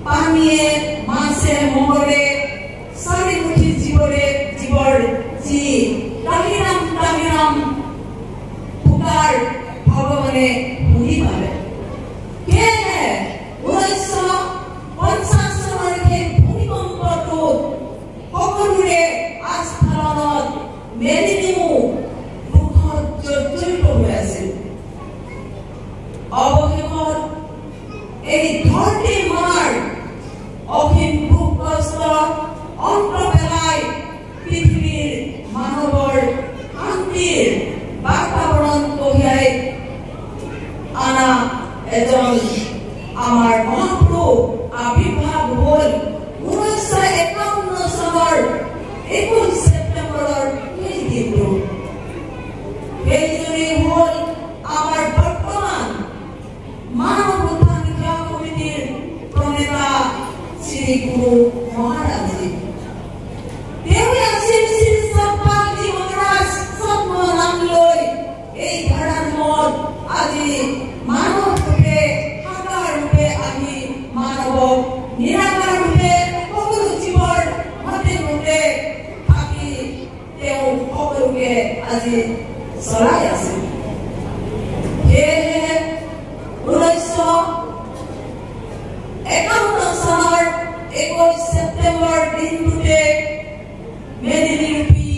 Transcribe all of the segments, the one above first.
পানীয়ে মাছে মঙ্গলে চাৰি অন্ত পেলাই পৃথিবীৰ মানৱৰ শান্তিৰ বাতাবৰণ কঢ়িয়াই আনা এজন আমাৰ মহাপুৰুষ আবিৰ্ভাৱ হ'ল 1951 চনৰ 21 ছেপ্টেম্বৰৰ এই দিনটো। সেইজনেই হ'ল আমাৰ বৰ্তমান মানৱ উত্থান শিক্ষা সমিতিৰ প্ৰণেতা শ্ৰী গুৰু মহাৰাজজী। তেওঁ আছিল শ্ৰী সতপালজী মহাৰাজ সন্ম নাম লৈ এই ধৰাধামত আজি মানৱ ৰূপে সাকাৰ ৰূপে আহি মানৱক নিৰাকাৰ ৰূপে সকলো জীৱৰ মতে মতে থাকি তেওঁ সকলোকে আজি চলাই আছে। সেয়েহে 1951 চনৰ 21 ছেপ্টেম্বৰ দিনটোতে মেদিনী ৰূপী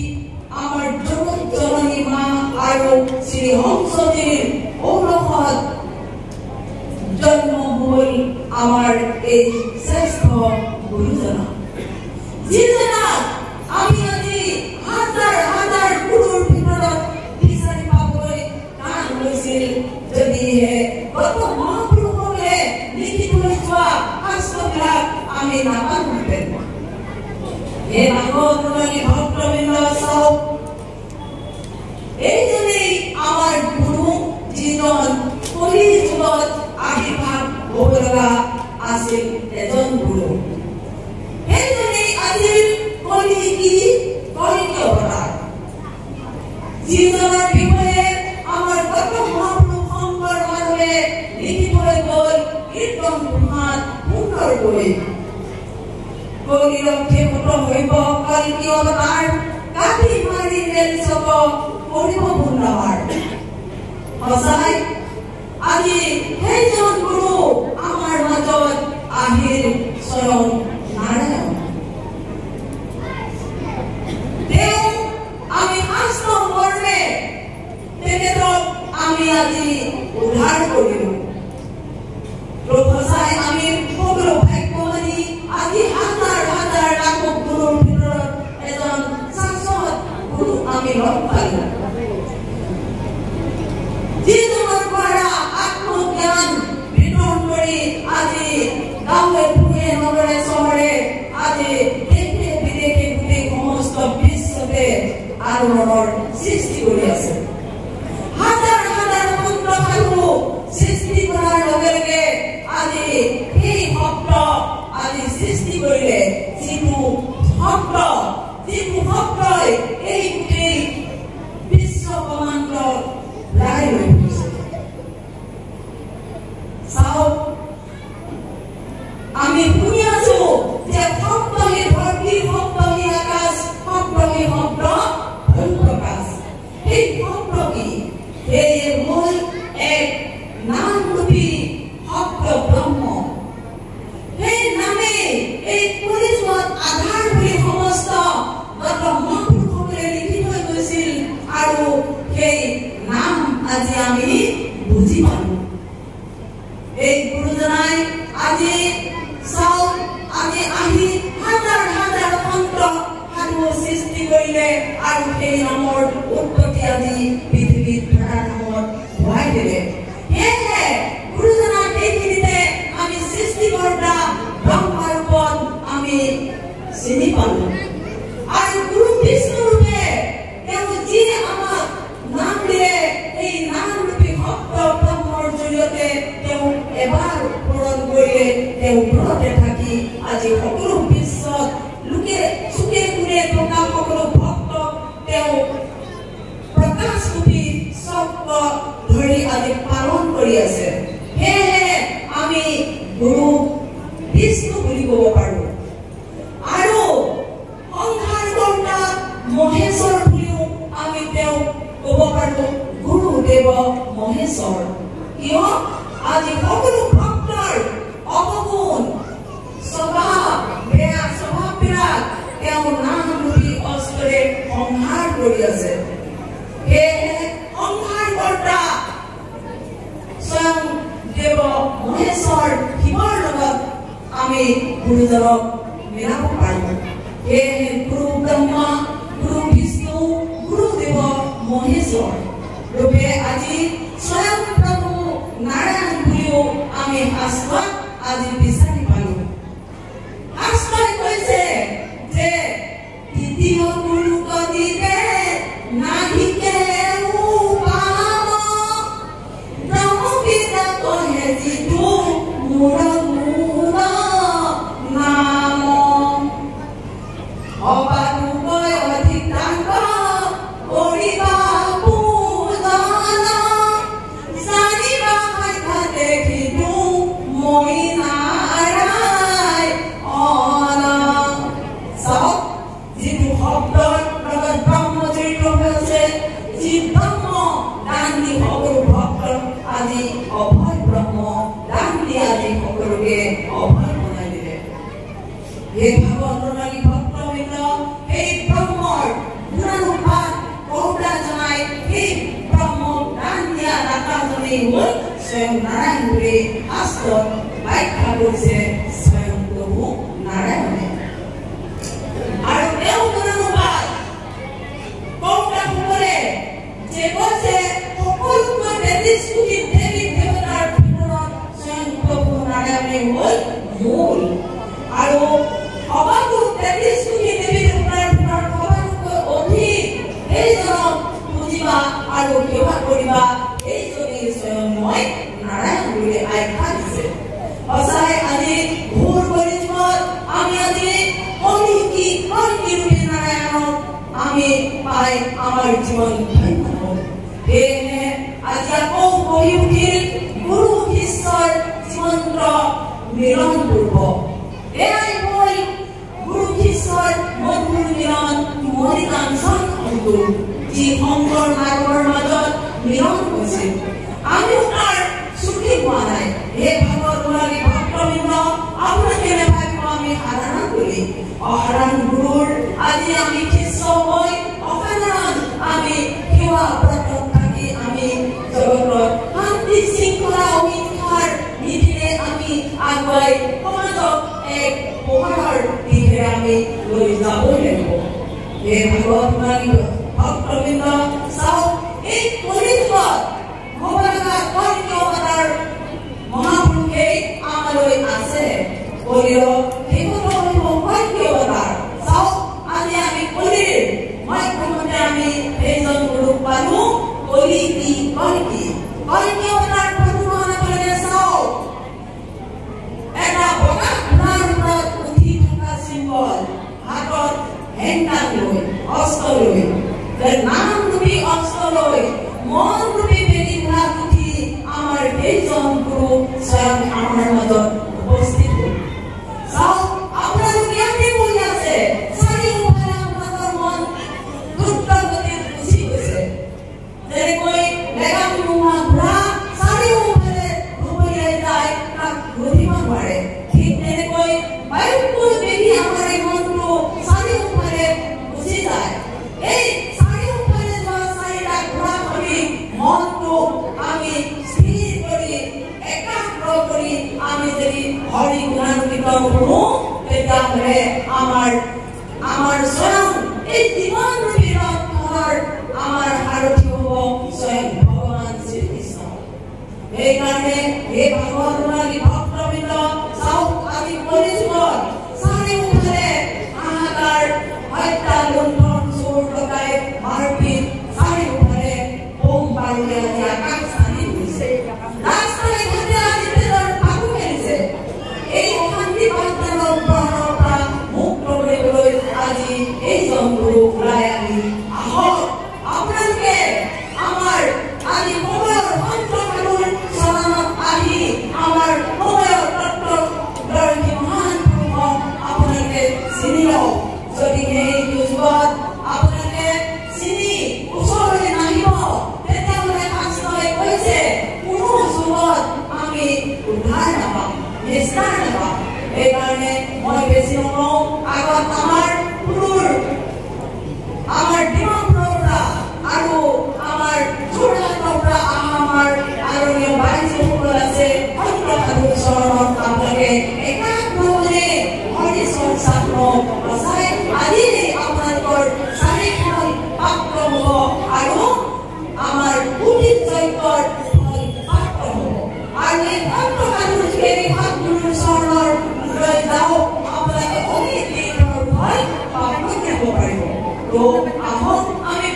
আমাৰ জগত জননী মা আৰু শ্ৰী হংসজীৰ ঔৰসত জন্ম হ'ল আমাৰ এই শ্ৰেষ্ঠ গুৰুজনা, যিজনাক আমি আজি হাজাৰ হাজাৰ গুৰুৰ ভিতৰত বিচাৰি পাবলৈ টান হৈছিল যদিহে গত মহাপুৰুষসকলে লিখি থৈ যোৱা শাস্ত্ৰবিলাক আমি নাপালোহেঁতেন। এই নাগৰদুলনি ভক্তবৃন্দ চাওক, এইজনেই আমাৰ গুৰু, যিজন কলি যুগত আবিৰ্ভাৱ হ'ব লগা আছিল এজন গুৰু। সেইজনেই আছিল কলিকি অৱতাৰ, যিজনৰ বিষয়ে আমাৰ গত মহাপুৰুষ শংকৰ মাধৱে লিখি থৈ গ'ল কীৰ্তন ঘোষাত সুন্দৰকৈ। কলিৰক্ষে পুত্ৰ হৈব কলিকি অৱতাৰ, কাঠি মাৰি ৰেল চক কৰিব ভুন্দাবাৰ। সঁচাই আজি সেইজন গুৰু আমাৰ মাজত আহিল স্বয়ং নাৰায়ণ। তেওঁ আমি শাস্ত্ৰ মৰ্মে তেখেতক আমি আজি উদ্ধাৰ কৰিলো। সঁচাই আমি সকলো ভাগ্যৱানী, আজি হাজাৰ হাজাৰ লাখক গুৰুৰ ভিতৰত এজন শাশ্বত গুৰু আমি লগ পালো, যিজনৰ দ্বাৰা আত্মজ্ঞান বিতৰণ কৰি আজি গাঁৱে ভূঞে নগৰে চহৰে আজি দেশে বিদেশে গোটেই সমস্ত বিশ্বতে আলোড়নৰ সৃষ্টি কৰি আছে। হাজাৰ হাজাৰ সন্ত সাধু সৃষ্টি কৰাৰ লগে লগে আজি এই শব্দ আজি সৃষ্টি কৰিলে, যিটো শব্দই এই গোটেই বিশ্ব ব্ৰহ্মাণ্ডক লৰাই লৈ গৈছে। চাওক, আমি শুনি আছো যে শব্দহি ধৰতি, শব্দহি আকাশ, শব্দহি শব্দ প্ৰকাশ। সেই শব্দ কি? সেয়ে মূল এক নামৰূপী শব্দ ব্ৰহ্ম। সেই নামে এই পৰিচয়ত আধাৰ বুলি সমস্ত গত মহাপুৰুষসকলে লিখি থৈ গৈছিল, আৰু সেই নাম আজি আমি বুজি পালো। এই গুৰুজনাই আজি চাওক, আজি আহি হাজাৰ হাজাৰ সন্ত সাধু সৃষ্টি কৰিলে, আৰু সেই নামৰ উৎপত্তি আজি পৃথিৱীত ধৰা নামত ভৰাই দিলে। সেয়েহে গুৰুজনাৰ সেইখিনিতে আমি সৃষ্টিকৰ্তা ব্ৰহ্মা ৰূপত আমি চিনি পালো, আৰু গুৰু বিষ্ণু ৰূপে তেওঁ যি আমাক নাম দিলে, এই নামৰূপী শব্দ ব্ৰহ্মৰ জৰিয়তে তেওঁ এবাৰ পূৰণ কৰিলে। তেওঁ ঘৰতে থাকি আজি সকলো বিশ্বত লোকে চুকে কোণে থকা সকলো ভক্তক তেওঁ প্ৰকাশৰূপী চক্ৰ ধৰি আজি পালন কৰি আছে। সেয়েহে আমি গুৰু বিষ্ণু বুলি ক'ব পাৰো, আৰু সংসাৰ কৰ্তা মহেশ্বৰ বুলিও আমি তেওঁক ক'ব পাৰো, গুৰুদেৱ মহেশ্বৰ। কিয়? আজি সকলো ভক্তৰ অৱগুণ স্বভাৱ, বেয়া স্বভাৱবিলাক তেওঁ নামৰূপী অস্ত্ৰৰে সংহাৰ কৰি আছে। সেয়েহে সংহাৰ কৰ্তা স্বয়ং দেৱ মহেশ্বৰ শিৱৰ লগত আমি গুৰুজনক মিলাব পাৰো। हे गुरु ब्रह्मा गुरु विष्णु गुरुदेव महेश्वर रूपे আজি स्वयं प्रभु नारायण गुरु आमी आश्रय আজি বিচাৰি পালো আশ্রয় কৈছে যে দ্বিতীয় গুরু গদিতে নাহি কেউ পাব ব্রহ্মবিদ্যা কহে যিটো মূল মূল নাম অবাতুকৈ অধিক ডাঙ্গ কৰিবা পূজন জানিবা কথা দেখিতো মই নাৰাই অন সব যিটো শব্দৰ লগত ব্ৰহ্ম জড়িত হৈছে যি ব্ৰহ্ম দান দি সকলো ভক্তৰ আজি অভয় ব্ৰহ্ম দান দি আজি সকলোকে অভয় বনাই দিলে হে ভাগৱতৰ লাগি ভক্তবৃন্দ এই ব্ৰহ্মৰ গুণানুপাত কৌটা জনাই এই ব্ৰহ্ম দান দিয়া দাতাজনেই হ'ল স্বয়ং নাৰায়ণ বুলি শাস্ত্ৰত ব্যাখ্যা কৰিছে স্বয়ং প্ৰভু নাৰায়ণে আৰু তেওঁ গুণানুপাত কৌটা সকলে যে কৈছে সকলোতকৈ ৩৩ কোটি দেৱী দেৱতাৰ ভিতৰত স্বয়ং প্ৰভু নাৰায়ণে হ'ল মূল আৰু অবাকু ৩৩ কোটি দেৱী দেৱতাৰ ভিতৰত সবাতোকৈ অধিক এইজনক পুজিবা আৰু সেৱা কৰিবা এইজনেই স্বয়ং মই নাৰায়ণ বুলি আখ্যা দিছে সঁচাই আজি ঘোৰ কলিযুগত আমি আজি কলিকি ৰূপী নাৰায়ণক আমি পাই আমাৰ জীৱন ধন্য হ'ল সেয়েহে আজি আকৌ গঢ়ি উঠিল গুৰু শিষ্যৰ জীৱন্ত মিলন পূৰ্ব এয়াই হ'ল গুৰু শিষ্যৰ মধুৰ মিলন মণিকাঞ্চন অংকুৰ যি শংকৰ মাৰ্গৰ মাজত মিলন হৈছিল আমিও তাৰ ছুটি পোৱা নাই হে ভাগৱতৰ ভক্তবৃন্দ আপোনালোকে নেভাবিব আমি সাধাৰণ বুলি অসাধাৰণ গুৰুৰ আজি আমি শিষ্য হৈ অসাধাৰণ আমি সেৱা ব্ৰতত থাকি আমি জগতত শান্তি শৃংখলা অহিংসাৰ নীতিৰে আমি আগুৱাই সমাজক এক পোহৰৰ দিশে আমি লৈ যাবই লাগিব হে ভাগৱতৰ ভক্তবৃন্দ চাওক এই কলিযুগত হ'ব লগা কৰ্তব্যতাৰ মহাপুৰুষেই আমালৈ আছে কলিৰ কৰ্তব্যতাৰ চাওক আজি আমি কলিৰ মাধ্যমতে আমি এইজন গুৰুক পালো কলি কি কৰ্তব্যতাৰ প্ৰধান কৰিলে চাওক এটা বগা ঘোঁৰাৰ ওপৰত উঠি থকা চিম্বল হাতত হেংদাং লৈ অস্ত্ৰ লৈ নাম ৰূপী অস্ত্ৰ লৈ মন ৰূপী বেদী ঘোঁৰাত উঠি আমাৰ এইজন গুৰু স্বয়ং আমাৰ মাজত উপস্থিত হ'ল চাওক আপোনালোক ইয়াতে বহি আছে চাৰিওফালে আপোনালোকৰ মন দ্ৰুত গতিত গুচি গৈছে যেনেকৈ লেগাম নোহোৱা ঘোঁৰা চাৰিওফালে ঘূৰিয়াই যায় তাক ধৰিব নোৱাৰে ঠিক তেনেকৈ বায়ুকৈ বেদী আমাৰ এই মনটো চাৰিওফালে গুচি যায় এই চাৰিওফালে যোৱা চাৰিটা ঘোঁৰা কৰি মনটো আমি স্থিৰ কৰি একাগ্ৰ কৰি আমি যদি হৰি গুণান্বিত কৰোঁ তেতিয়াহ'লে আমাৰ স্বয়ং এই জীৱন ৰূপী ৰথৰ আমাৰ সাৰথি হ'ব স্বয়ং ভগৱান শ্ৰীকৃষ্ণ সেইকাৰণে এই ভাগৱতৰ ভক্তবৃন্দ চাওক আজি কলিযুগত চাৰিওফালে হাহাকাৰ হত্যা লুণ্ঠন চোৰ ডকাইত মাৰপিট চাৰিওফালে বোম বাৰুদে আজি আকাশ ছানি হৈছে ৰাস্তাই ঘাটে আজি তেজৰ ফাকু মেলিছে এই অশান্তি বাৰ্তাৰ পৰা মুক্ত কৰিবলৈ আজি এইজন গুৰু ওলাই আনি আহক আপোনালোকে আমাৰ আজি সময়ৰ সন্ত্ৰাসবাদৰ চৰণত আহি আমাৰ তো আহক আমি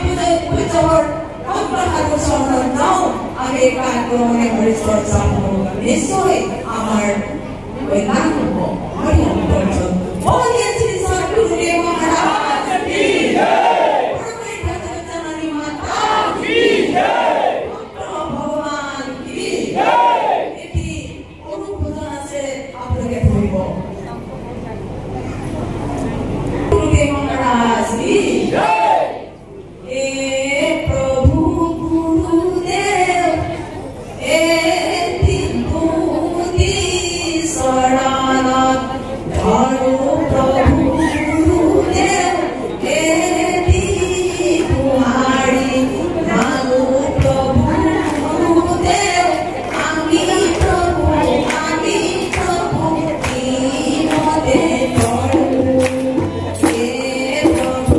পূজৰ অগ্ৰহাৰো চৰণ যাওঁ আমি কাৰ্যক্ৰমে হৰিচৰ্চা নিশ্চয় আমাৰ কল্যাণ হ'ব হৰি অন্তৰ্জন बोलिए श्री सद्गुरुदेव महाराज की जय जननी माता की जय भगवान की जय এটি অনুমোদন আছে আপনাকে বলব গুরুদেব মহারাজ কি জয় এ প্রভু গুরুদেব এ তিনটি শরণাগত ধরো প্রভু গুরুদেব হে তোমারি মাগো প্রভু গুরুদেব আমি প্রভু মতে করো হে প্রভু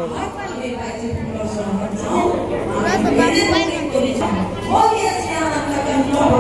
Mau dia siang akan